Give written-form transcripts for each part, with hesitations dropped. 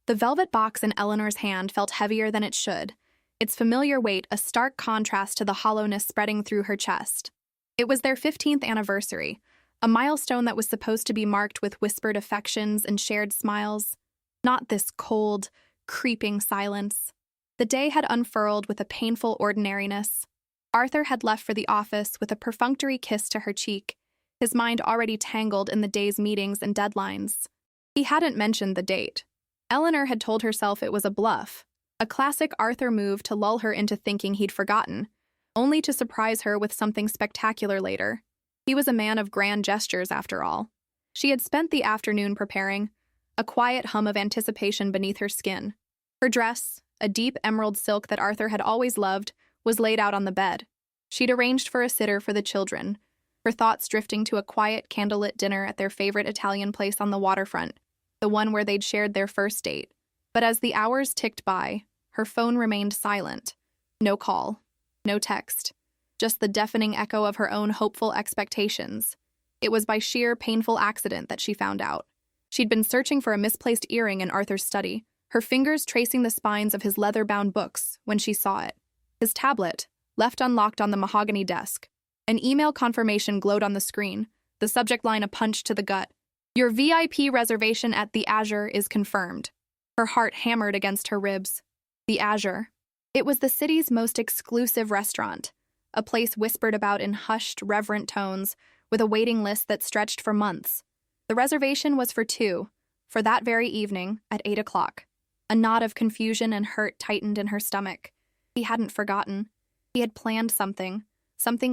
The velvet box in Eleanor's hand felt heavier than it should, its familiar weight a stark contrast to the hollowness spreading through her chest. It was their 15th anniversary, a milestone that was supposed to be marked with whispered affections and shared smiles, not this cold, creeping silence. The day had unfurled with a painful ordinariness. Arthur had left for the office with a perfunctory kiss to her cheek, his mind already tangled in the day's meetings and deadlines. He hadn't mentioned the date. Eleanor had told herself it was a bluff, a classic Arthur move to lull her into thinking he'd forgotten, only to surprise her with something spectacular later. He was a man of grand gestures, after all. She had spent the afternoon preparing, a quiet hum of anticipation beneath her skin. Her dress, a deep emerald silk that Arthur had always loved, was laid out on the bed. She'd arranged for a sitter for the children, her thoughts drifting to a quiet, candlelit dinner at their favorite Italian place on the waterfront, the one where they'd shared their first date. But as the hours ticked by, her phone remained silent. No call, no text, just the deafening echo of her own hopeful expectations. It was by sheer, painful accident that she found out. She'd been searching for a misplaced earring in Arthur's study, her fingers tracing the spines of his leather-bound books when she saw it. His tablet, left unlocked on the mahogany desk. An email confirmation glowed on the screen, the subject line a punch to the gut. Your VIP reservation at the Azure is confirmed. Her heart hammered against her ribs. The Azure. It was the city's most exclusive restaurant, a place whispered about in hushed, reverent tones, with a waiting list that stretched for months. The reservation was for two, for that very evening, at 8 o'clock. A knot of confusion and hurt tightened in her stomach. He hadn't forgotten. He had planned something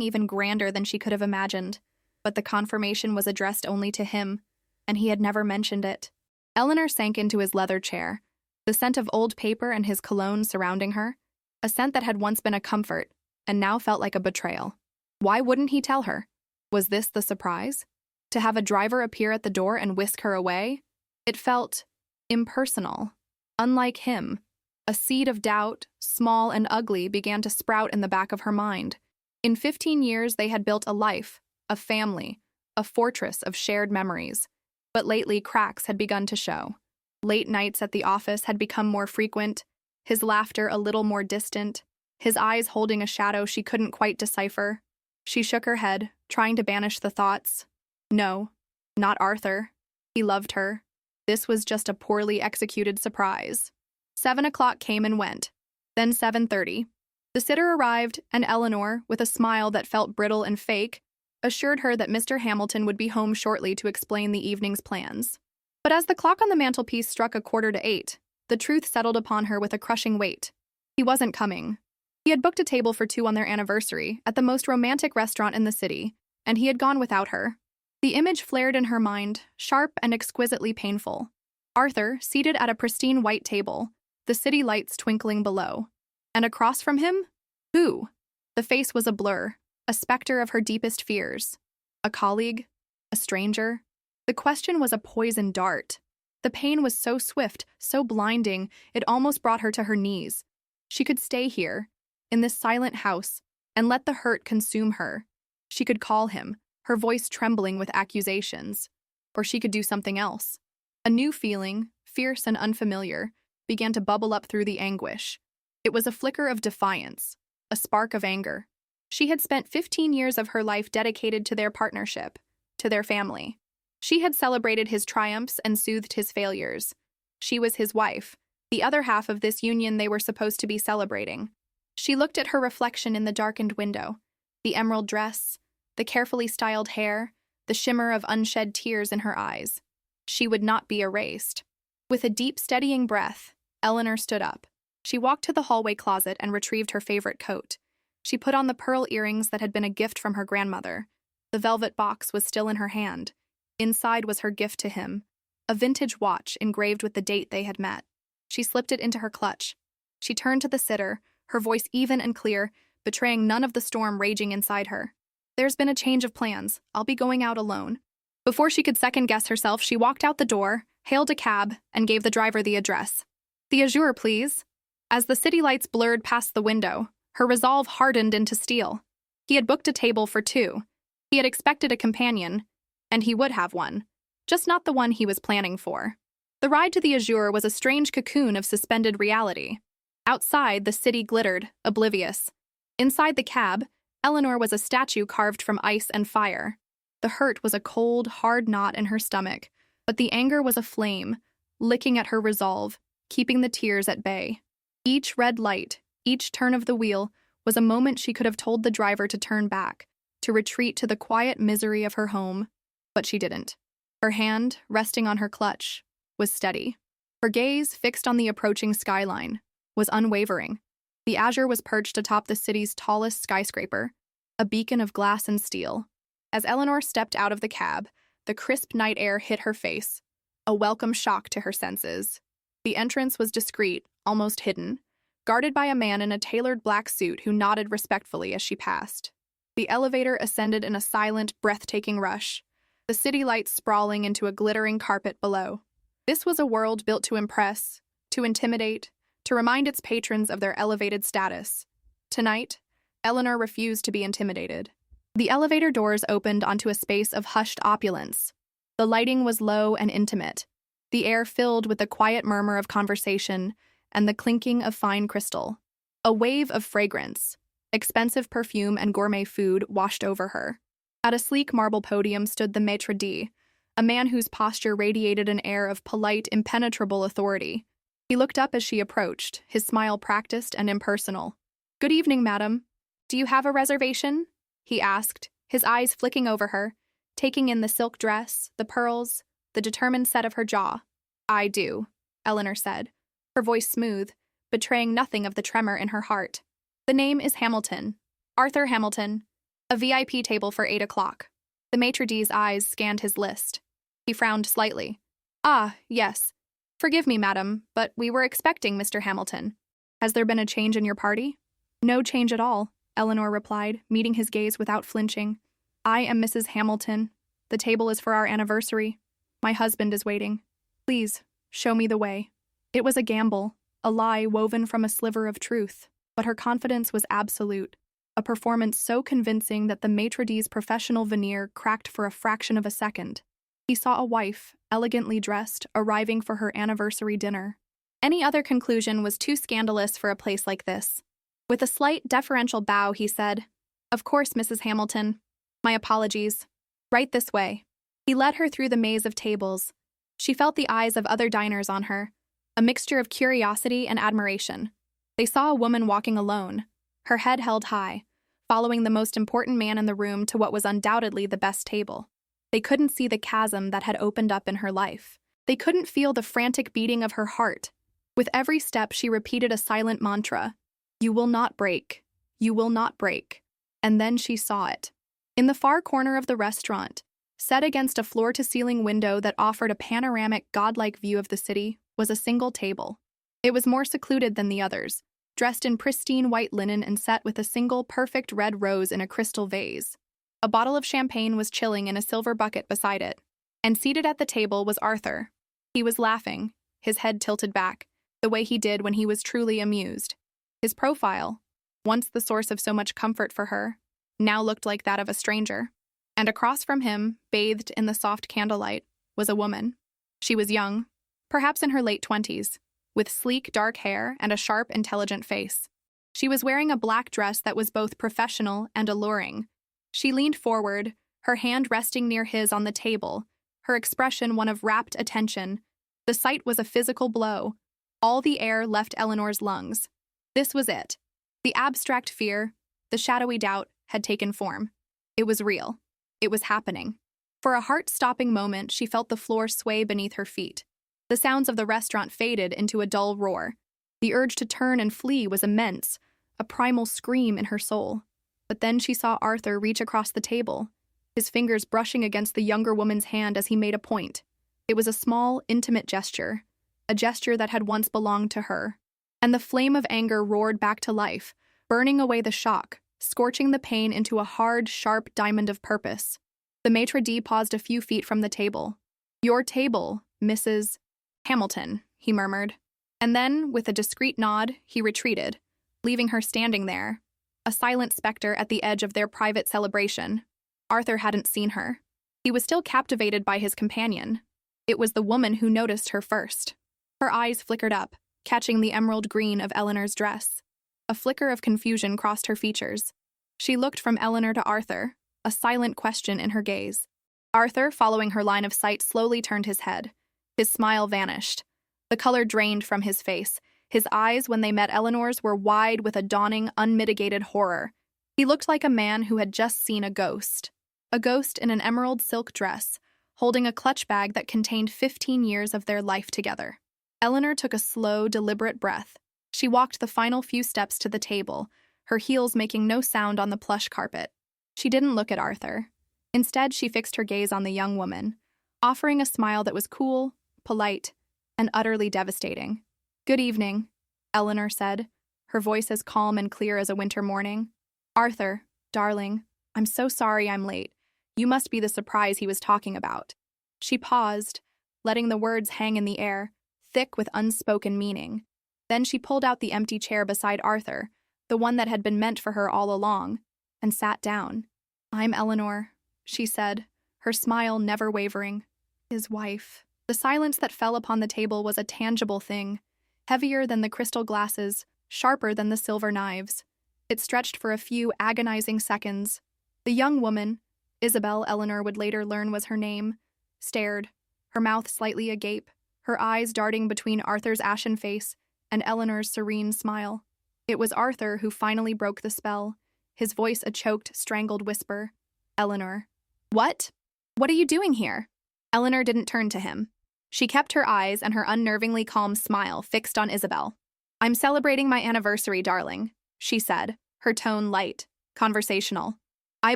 even grander than she could have imagined, but the confirmation was addressed only to him, and he had never mentioned it. Eleanor sank into his leather chair, the scent of old paper and his cologne surrounding her, a scent that had once been a comfort, and now felt like a betrayal. Why wouldn't he tell her? Was this the surprise? To have a driver appear at the door and whisk her away? It felt impersonal, unlike him. A seed of doubt, small and ugly, began to sprout in the back of her mind. In 15 years, they had built a life, a family, a fortress of shared memories. But lately, cracks had begun to show. Late nights at the office had become more frequent, his laughter a little more distant, his eyes holding a shadow she couldn't quite decipher. She shook her head, trying to banish the thoughts. No, not Arthur. He loved her. This was just a poorly executed surprise. 7 o'clock came and went, then 7:30. The sitter arrived, and Eleanor, with a smile that felt brittle and fake, assured her that Mr. Hamilton would be home shortly to explain the evening's plans. But as the clock on the mantelpiece struck 7:45, the truth settled upon her with a crushing weight. He wasn't coming. He had booked a table for two on their anniversary at the most romantic restaurant in the city, and he had gone without her. The image flared in her mind, sharp and exquisitely painful. Arthur, seated at a pristine white table, the city lights twinkling below. And across from him? Who? The face was a blur, a specter of her deepest fears. A colleague? A stranger? The question was a poisoned dart. The pain was so swift, so blinding, it almost brought her to her knees. She could stay here, in this silent house, and let the hurt consume her. She could call him, her voice trembling with accusations. Or she could do something else. A new feeling, fierce and unfamiliar, began to bubble up through the anguish. It was a flicker of defiance, a spark of anger. She had spent 15 years of her life dedicated to their partnership, to their family. She had celebrated his triumphs and soothed his failures. She was his wife, the other half of this union they were supposed to be celebrating. She looked at her reflection in the darkened window, the emerald dress, the carefully styled hair, the shimmer of unshed tears in her eyes. She would not be erased. With a deep, steadying breath, Eleanor stood up. She walked to the hallway closet and retrieved her favorite coat. She put on the pearl earrings that had been a gift from her grandmother. The velvet box was still in her hand. Inside was her gift to him, a vintage watch engraved with the date they had met. She slipped it into her clutch. She turned to the sitter, her voice even and clear, betraying none of the storm raging inside her. There's been a change of plans. I'll be going out alone. Before she could second-guess herself, she walked out the door, hailed a cab, and gave the driver the address. The Azure, please. As the city lights blurred past the window, her resolve hardened into steel. He had booked a table for two. He had expected a companion, and he would have one, just not the one he was planning for. The ride to the Azure was a strange cocoon of suspended reality. Outside, the city glittered, oblivious. Inside the cab, Eleanor was a statue carved from ice and fire. The hurt was a cold, hard knot in her stomach, but the anger was a flame, licking at her resolve, keeping the tears at bay. Each red light, each turn of the wheel, was a moment she could have told the driver to turn back, to retreat to the quiet misery of her home, but she didn't. Her hand, resting on her clutch, was steady. Her gaze, fixed on the approaching skyline, was unwavering. The Azure was perched atop the city's tallest skyscraper, a beacon of glass and steel. As Eleanor stepped out of the cab, the crisp night air hit her face, a welcome shock to her senses. The entrance was discreet, almost hidden, guarded by a man in a tailored black suit who nodded respectfully as she passed. The elevator ascended in a silent, breathtaking rush, the city lights sprawling into a glittering carpet below. This was a world built to impress, to intimidate, to remind its patrons of their elevated status. Tonight, Eleanor refused to be intimidated. The elevator doors opened onto a space of hushed opulence. The lighting was low and intimate, the air filled with the quiet murmur of conversation and the clinking of fine crystal. A wave of fragrance, expensive perfume and gourmet food washed over her. At a sleek marble podium stood the maître d', a man whose posture radiated an air of polite, impenetrable authority. He looked up as she approached, his smile practiced and impersonal. "Good evening, madam. Do you have a reservation?" he asked, his eyes flicking over her, taking in the silk dress, the pearls, the determined set of her jaw. "I do," Eleanor said, her voice smooth, betraying nothing of the tremor in her heart. "The name is Hamilton. Arthur Hamilton. A VIP table for 8 o'clock. The maitre d's eyes scanned his list. He frowned slightly. "Ah, yes. Forgive me, madam, but we were expecting Mr. Hamilton. Has there been a change in your party?" "No change at all," Eleanor replied, meeting his gaze without flinching. "I am Mrs. Hamilton. The table is for our anniversary. My husband is waiting. Please, show me the way." It was a gamble, a lie woven from a sliver of truth, but her confidence was absolute, a performance so convincing that the maitre d's professional veneer cracked for a fraction of a second. He saw a wife, elegantly dressed, arriving for her anniversary dinner. Any other conclusion was too scandalous for a place like this. With a slight, deferential bow, he said, "Of course, Mrs. Hamilton. My apologies. Right this way." He led her through the maze of tables. She felt the eyes of other diners on her, a mixture of curiosity and admiration. They saw a woman walking alone, her head held high, following the most important man in the room to what was undoubtedly the best table. They couldn't see the chasm that had opened up in her life. They couldn't feel the frantic beating of her heart. With every step, she repeated a silent mantra. "You will not break. You will not break." And then she saw it. In the far corner of the restaurant, set against a floor-to-ceiling window that offered a panoramic, godlike view of the city, was a single table. It was more secluded than the others, dressed in pristine white linen and set with a single perfect red rose in a crystal vase. A bottle of champagne was chilling in a silver bucket beside it, and seated at the table was Arthur. He was laughing, his head tilted back, the way he did when he was truly amused. His profile, once the source of so much comfort for her, now looked like that of a stranger. And across from him, bathed in the soft candlelight, was a woman. She was young, perhaps in her late 20s, with sleek, dark hair and a sharp, intelligent face. She was wearing a black dress that was both professional and alluring. She leaned forward, her hand resting near his on the table, her expression one of rapt attention. The sight was a physical blow. All the air left Eleanor's lungs. This was it. The abstract fear, the shadowy doubt, had taken form. It was real. It was happening. For a heart-stopping moment, she felt the floor sway beneath her feet. The sounds of the restaurant faded into a dull roar. The urge to turn and flee was immense, a primal scream in her soul. But then she saw Arthur reach across the table, his fingers brushing against the younger woman's hand as he made a point. It was a small, intimate gesture, a gesture that had once belonged to her. And the flame of anger roared back to life, burning away the shock, scorching the pain into a hard, sharp diamond of purpose. The maitre d' paused a few feet from the table. "Your table, Mrs. Hamilton," he murmured. And then, with a discreet nod, he retreated, leaving her standing there, a silent specter at the edge of their private celebration. Arthur hadn't seen her. He was still captivated by his companion, It was the woman who noticed her first. Her eyes flickered up, catching the emerald green of Eleanor's dress. A flicker of confusion crossed her features. She looked from Eleanor to Arthur, a silent question in her gaze. Arthur, following her line of sight, slowly turned his head. His smile vanished. The color drained from his face. His eyes, when they met Eleanor's, were wide with a dawning, unmitigated horror. He looked like a man who had just seen a ghost. A ghost in an emerald silk dress, holding a clutch bag that contained 15 years of their life together. Eleanor took a slow, deliberate breath. She walked the final few steps to the table, her heels making no sound on the plush carpet. She didn't look at Arthur. Instead, she fixed her gaze on the young woman, offering a smile that was cool, polite, and utterly devastating. "Good evening," Eleanor said, her voice as calm and clear as a winter morning. "Arthur, darling, I'm so sorry I'm late. You must be the surprise he was talking about." She paused, letting the words hang in the air, thick with unspoken meaning. Then she pulled out the empty chair beside Arthur, the one that had been meant for her all along, and sat down. "I'm Eleanor," she said, her smile never wavering. "His wife." The silence that fell upon the table was a tangible thing, heavier than the crystal glasses, sharper than the silver knives. It stretched for a few agonizing seconds. The young woman, Isabel Eleanor would later learn was her name, stared, her mouth slightly agape, her eyes darting between Arthur's ashen face and Eleanor's serene smile. It was Arthur who finally broke the spell, his voice a choked, strangled whisper. "Eleanor." "What? What are you doing here?" Eleanor didn't turn to him. She kept her eyes and her unnervingly calm smile fixed on Isabel. "I'm celebrating my anniversary, darling," she said, her tone light, conversational. "I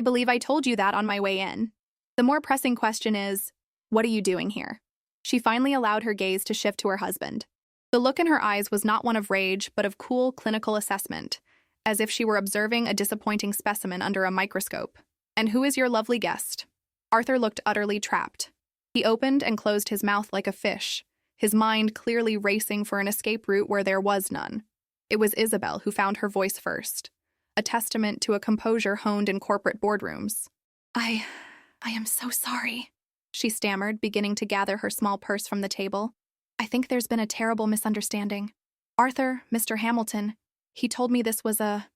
believe I told you that on my way in. The more pressing question is, what are you doing here?" She finally allowed her gaze to shift to her husband. The look in her eyes was not one of rage, but of cool, clinical assessment, as if she were observing a disappointing specimen under a microscope. "And who is your lovely guest?" Arthur looked utterly trapped. He opened and closed his mouth like a fish, his mind clearly racing for an escape route where there was none. It was Isabel who found her voice first, a testament to a composure honed in corporate boardrooms. I am so sorry," she stammered, beginning to gather her small purse from the table. "I think there's been a terrible misunderstanding. Arthur, Mr. Hamilton, he told me this was a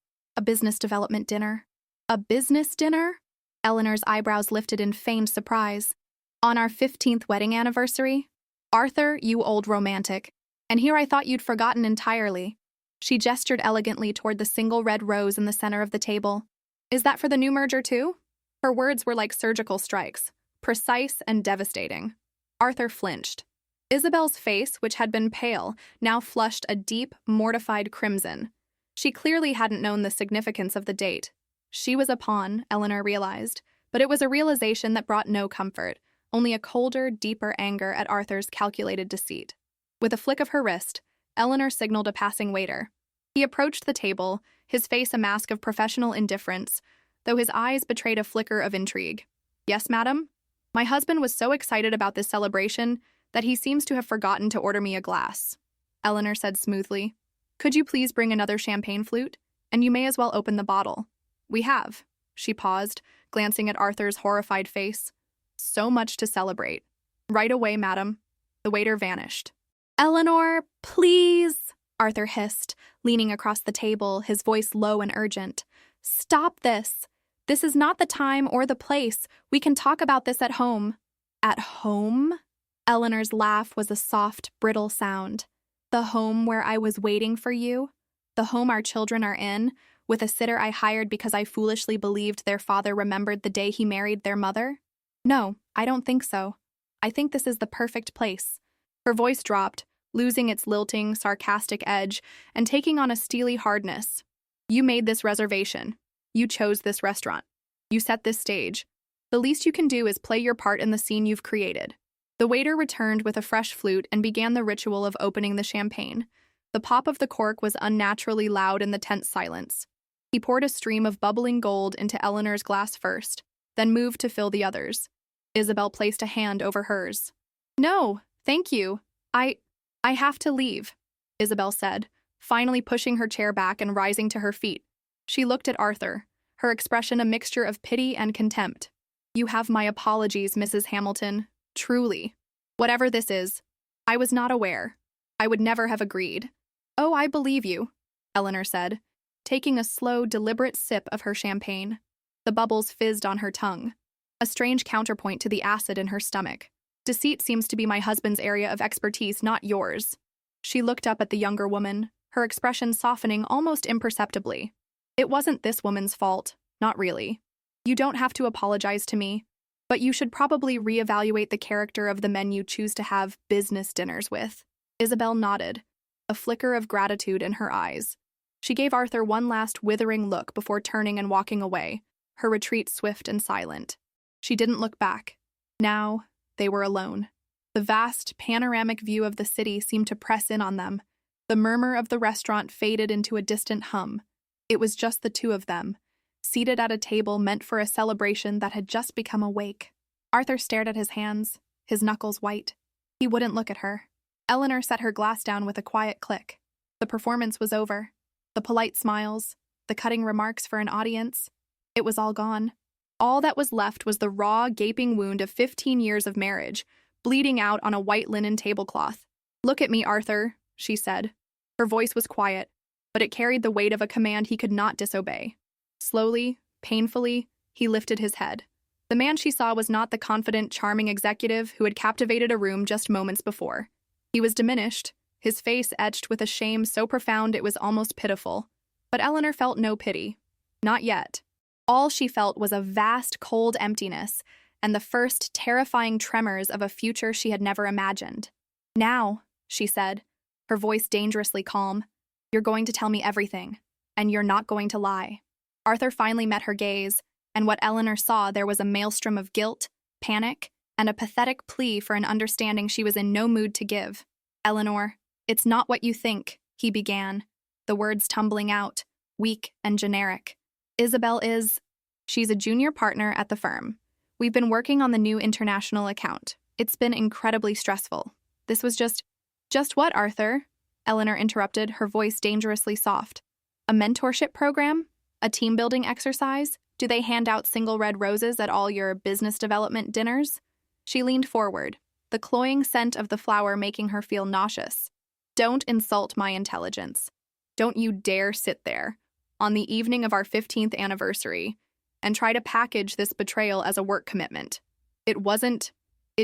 business development dinner." "A business dinner?" Eleanor's eyebrows lifted in feigned surprise. "On our 15th wedding anniversary? Arthur, you old romantic. And here I thought you'd forgotten entirely." She gestured elegantly toward the single red rose in the center of the table. "Is that for the new merger too?" Her words were like surgical strikes, precise and devastating. Arthur flinched. Isabel's face, which had been pale, now flushed a deep, mortified crimson. She clearly hadn't known the significance of the date. She was a pawn, Eleanor realized, but it was a realization that brought no comfort, only a colder, deeper anger at Arthur's calculated deceit. With a flick of her wrist, Eleanor signaled a passing waiter. He approached the table, his face a mask of professional indifference, though his eyes betrayed a flicker of intrigue. "Yes, madam? My husband was so excited about this celebration that he seems to have forgotten to order me a glass," Eleanor said smoothly. "Could you please bring another champagne flute? And you may as well open the bottle." "We have." She paused, glancing at Arthur's horrified face. "So much to celebrate." "Right away, madam." The waiter vanished. "Eleanor, please," Arthur hissed, leaning across the table, his voice low and urgent. "Stop this. This is not the time or the place. We can talk about this at home." "At home?" Eleanor's laugh was a soft, brittle sound. "The home where I was waiting for you? The home our children are in, with a sitter I hired because I foolishly believed their father remembered the day he married their mother? No, I don't think so. I think this is the perfect place." Her voice dropped, losing its lilting, sarcastic edge and taking on a steely hardness. "You made this reservation. You chose this restaurant. You set this stage. The least you can do is play your part in the scene you've created." The waiter returned with a fresh flute and began the ritual of opening the champagne. The pop of the cork was unnaturally loud in the tense silence. He poured a stream of bubbling gold into Eleanor's glass first, then moved to fill the others. Isabel placed a hand over hers. "No, thank you. I have to leave," Isabel said, finally pushing her chair back and rising to her feet. She looked at Arthur, her expression a mixture of pity and contempt. "You have my apologies, Mrs. Hamilton. Truly." Whatever this is, I was not aware. I would never have agreed. Oh, I believe you, Eleanor said, taking a slow, deliberate sip of her champagne. The bubbles fizzed on her tongue, a strange counterpoint to the acid in her stomach. Deceit seems to be my husband's area of expertise, not yours. She looked up at the younger woman, her expression softening almost imperceptibly. It wasn't this woman's fault, not really. You don't have to apologize to me, but you should probably reevaluate the character of the men you choose to have business dinners with. Isabel nodded, a flicker of gratitude in her eyes. She gave Arthur one last withering look before turning and walking away, her retreat swift and silent. She didn't look back. Now, they were alone. The vast, panoramic view of the city seemed to press in on them. The murmur of the restaurant faded into a distant hum. It was just the two of them, seated at a table meant for a celebration that had just become a wake. Arthur stared at his hands, his knuckles white. He wouldn't look at her. Eleanor set her glass down with a quiet click. The performance was over. The polite smiles, the cutting remarks for an audience. It was all gone. All that was left was the raw, gaping wound of 15 years of marriage, bleeding out on a white linen tablecloth. "Look at me, Arthur," she said. Her voice was quiet, but it carried the weight of a command he could not disobey. Slowly, painfully, he lifted his head. The man she saw was not the confident, charming executive who had captivated a room just moments before. He was diminished, his face etched with a shame so profound it was almost pitiful. But Eleanor felt no pity. Not yet. All she felt was a vast, cold emptiness and the first terrifying tremors of a future she had never imagined. "Now," she said, her voice dangerously calm, "you're going to tell me everything, and you're not going to lie." Arthur finally met her gaze, and what Eleanor saw there was a maelstrom of guilt, panic, and a pathetic plea for an understanding she was in no mood to give. "Eleanor, it's not what you think," he began, the words tumbling out, weak and generic. "Isabel is... she's a junior partner at the firm. We've been working on the new international account. It's been incredibly stressful. This was just what, Arthur?" Eleanor interrupted, her voice dangerously soft. "A mentorship program? A team-building exercise? Do they hand out single red roses at all your business development dinners?" She leaned forward, the cloying scent of the flower making her feel nauseous. "Don't insult my intelligence. Don't you dare sit there, on the evening of our 15th anniversary, and try to package this betrayal as a work commitment. It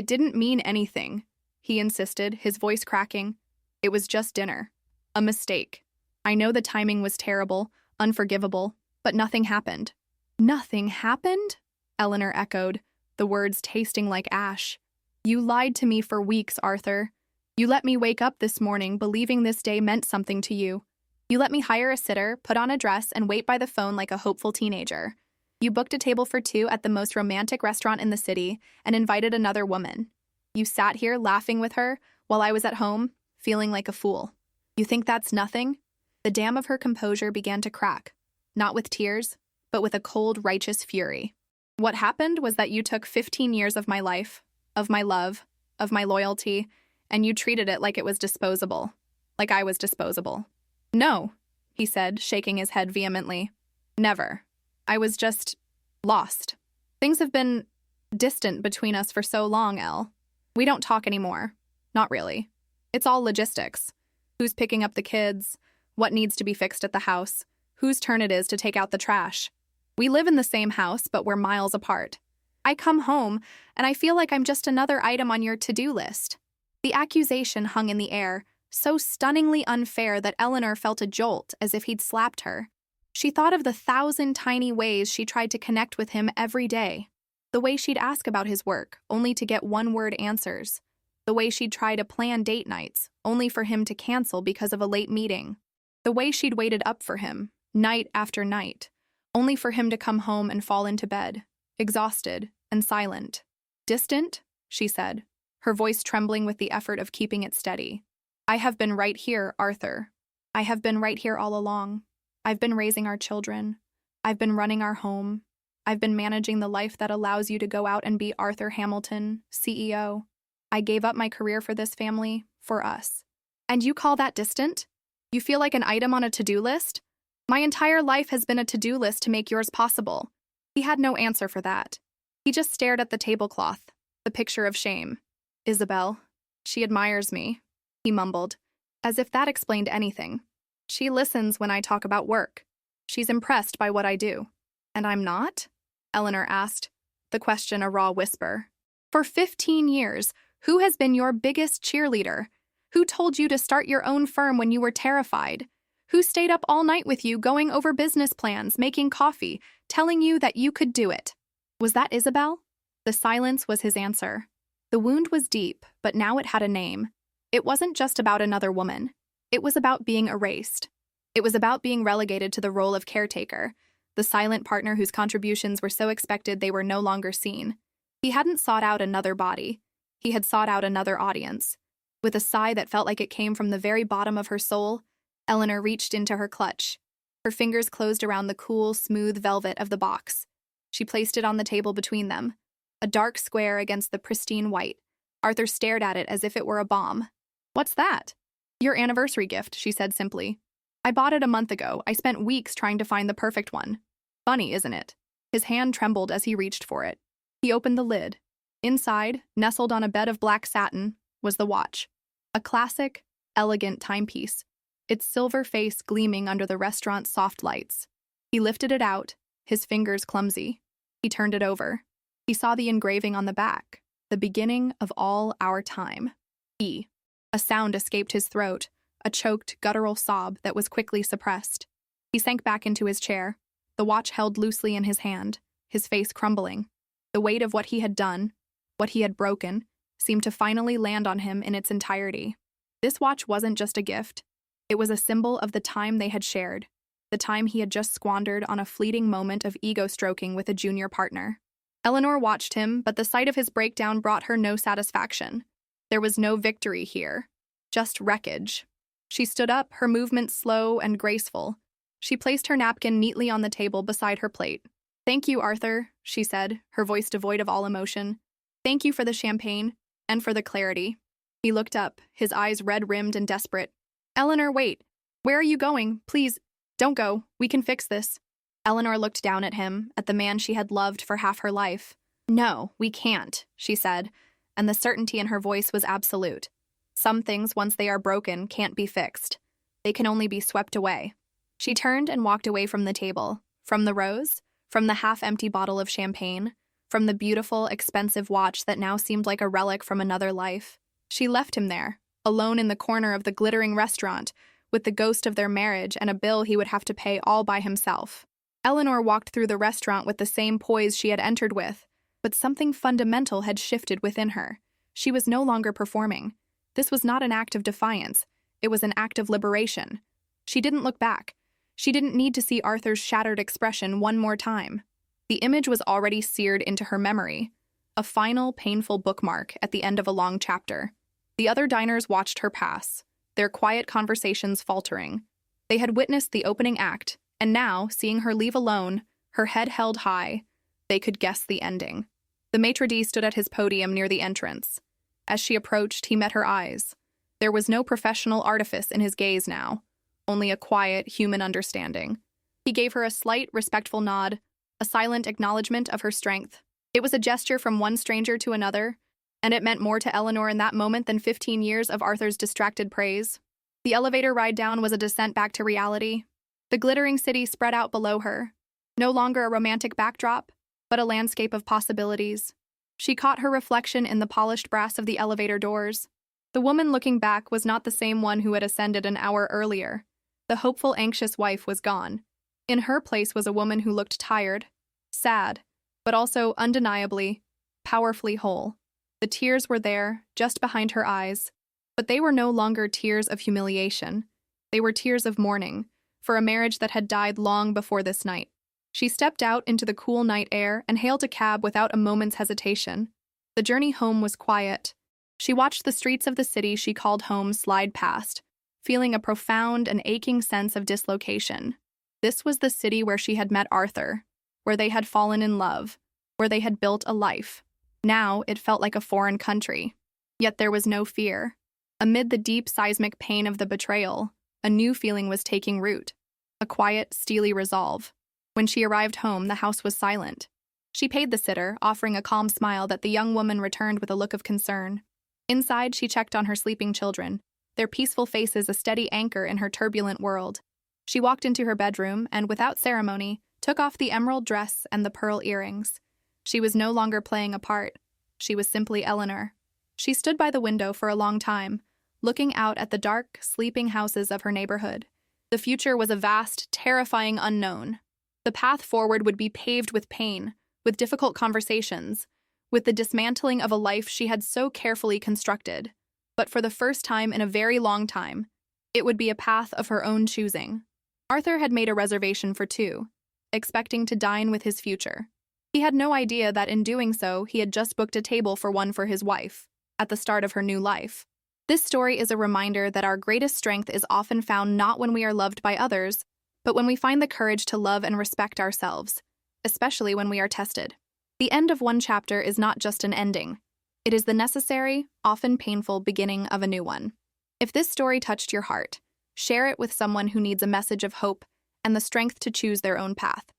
didn't mean anything," he insisted, his voice cracking. "It was just dinner. A mistake. I know the timing was terrible, unforgivable, but nothing happened." "Nothing happened?" Eleanor echoed, the words tasting like ash. "You lied to me for weeks, Arthur. You let me wake up this morning believing this day meant something to you. You let me hire a sitter, put on a dress, and wait by the phone like a hopeful teenager. You booked a table for two at the most romantic restaurant in the city and invited another woman. You sat here laughing with her while I was at home, feeling like a fool. You think that's nothing?" The dam of her composure began to crack, not with tears, but with a cold, righteous fury. "What happened was that you took 15 years of my life, of my love, of my loyalty, and you treated it like it was disposable, like I was disposable." "No," he said, shaking his head vehemently. "Never. I was just lost. Things have been distant between us for so long, Elle. We don't talk anymore. Not really. It's all logistics. Who's picking up the kids? What needs to be fixed at the house? Whose turn it is to take out the trash? We live in the same house, but we're miles apart. I come home, and I feel like I'm just another item on your to-do list." The accusation hung in the air, so stunningly unfair that Eleanor felt a jolt as if he'd slapped her. She thought of the 1,000 tiny ways she tried to connect with him every day. The way she'd ask about his work, only to get one-word answers. The way she'd try to plan date nights, only for him to cancel because of a late meeting. The way she'd waited up for him, night after night, only for him to come home and fall into bed, exhausted and silent. "Distant?" she said, her voice trembling with the effort of keeping it steady. "I have been right here, Arthur. I have been right here all along. I've been raising our children. I've been running our home. I've been managing the life that allows you to go out and be Arthur Hamilton, CEO. I gave up my career for this family, for us. And you call that distant? You feel like an item on a to-do list? My entire life has been a to-do list to make yours possible." He had no answer for that. He just stared at the tablecloth, the picture of shame. "Isabel," She admires me, he mumbled, as if that explained anything. She listens when I talk about work. She's impressed by what I do. And I'm not? Eleanor asked, the question a raw whisper. For 15 years, who has been your biggest cheerleader? Who told you to start your own firm when you were terrified? Who stayed up all night with you going over business plans, making coffee, telling you that you could do it? Was that Isabel? The silence was his answer. The wound was deep, but now it had a name. It wasn't just about another woman. It was about being erased. It was about being relegated to the role of caretaker, the silent partner whose contributions were so expected they were no longer seen. He hadn't sought out another body. He had sought out another audience. With a sigh that felt like it came from the very bottom of her soul, Eleanor reached into her clutch. Her fingers closed around the cool, smooth velvet of the box. She placed it on the table between them, a dark square against the pristine white. Arthur stared at it as if it were a bomb. What's that? Your anniversary gift, she said simply. I bought it a month ago. I spent weeks trying to find the perfect one. Funny, isn't it? His hand trembled as he reached for it. He opened the lid. Inside, nestled on a bed of black satin, was the watch. A classic, elegant timepiece, its silver face gleaming under the restaurant's soft lights. He lifted it out, his fingers clumsy. He turned it over. He saw the engraving on the back, the beginning of all our time. E. A sound escaped his throat, a choked, guttural sob that was quickly suppressed. He sank back into his chair, the watch held loosely in his hand, his face crumbling. The weight of what he had done, what he had broken, seemed to finally land on him in its entirety. This watch wasn't just a gift. It was a symbol of the time they had shared, the time he had just squandered on a fleeting moment of ego-stroking with a junior partner. Eleanor watched him, but the sight of his breakdown brought her no satisfaction. There was no victory here, just wreckage. She stood up, her movements slow and graceful. She placed her napkin neatly on the table beside her plate. Thank you, Arthur, she said, her voice devoid of all emotion. Thank you for the champagne, and for the clarity. He looked up, his eyes red-rimmed and desperate. Eleanor, wait. Where are you going? Please, don't go. We can fix this. Eleanor looked down at him, at the man she had loved for half her life. No, we can't, she said, and the certainty in her voice was absolute. Some things, once they are broken, can't be fixed. They can only be swept away. She turned and walked away from the table, from the rose, from the half-empty bottle of champagne, from the beautiful, expensive watch that now seemed like a relic from another life. She left him there, alone in the corner of the glittering restaurant, with the ghost of their marriage and a bill he would have to pay all by himself. Eleanor walked through the restaurant with the same poise she had entered with, but something fundamental had shifted within her. She was no longer performing. This was not an act of defiance. It was an act of liberation. She didn't look back. She didn't need to see Arthur's shattered expression one more time. The image was already seared into her memory, a final, painful bookmark at the end of a long chapter. The other diners watched her pass, their quiet conversations faltering. They had witnessed the opening act, and now, seeing her leave alone, her head held high, they could guess the ending. The maitre d' stood at his podium near the entrance. As she approached, he met her eyes. There was no professional artifice in his gaze now, only a quiet, human understanding. He gave her a slight, respectful nod, a silent acknowledgement of her strength. It was a gesture from one stranger to another, and it meant more to Eleanor in that moment than 15 years of Arthur's distracted praise. The elevator ride down was a descent back to reality. The glittering city spread out below her, no longer a romantic backdrop, but a landscape of possibilities. She caught her reflection in the polished brass of the elevator doors. The woman looking back was not the same one who had ascended an hour earlier. The hopeful, anxious wife was gone. In her place was a woman who looked tired, sad, but also undeniably, powerfully whole. The tears were there, just behind her eyes, but they were no longer tears of humiliation. They were tears of mourning, for a marriage that had died long before this night. She stepped out into the cool night air and hailed a cab without a moment's hesitation. The journey home was quiet. She watched the streets of the city she called home slide past, feeling a profound and aching sense of dislocation. This was the city where she had met Arthur, where they had fallen in love, where they had built a life. Now it felt like a foreign country. Yet there was no fear. Amid the deep seismic pain of the betrayal, a new feeling was taking root, a quiet, steely resolve. When she arrived home, the house was silent. She paid the sitter, offering a calm smile that the young woman returned with a look of concern. Inside, she checked on her sleeping children, their peaceful faces a steady anchor in her turbulent world. She walked into her bedroom and, without ceremony, took off the emerald dress and the pearl earrings. She was no longer playing a part. She was simply Eleanor. She stood by the window for a long time, looking out at the dark, sleeping houses of her neighborhood. The future was a vast, terrifying unknown. The path forward would be paved with pain, with difficult conversations, with the dismantling of a life she had so carefully constructed. But for the first time in a very long time, it would be a path of her own choosing. Arthur had made a reservation for two, expecting to dine with his future. He had no idea that in doing so, he had just booked a table for one for his wife, at the start of her new life. This story is a reminder that our greatest strength is often found not when we are loved by others, but when we find the courage to love and respect ourselves, especially when we are tested. The end of one chapter is not just an ending. It is the necessary, often painful beginning of a new one. If this story touched your heart, share it with someone who needs a message of hope and the strength to choose their own path.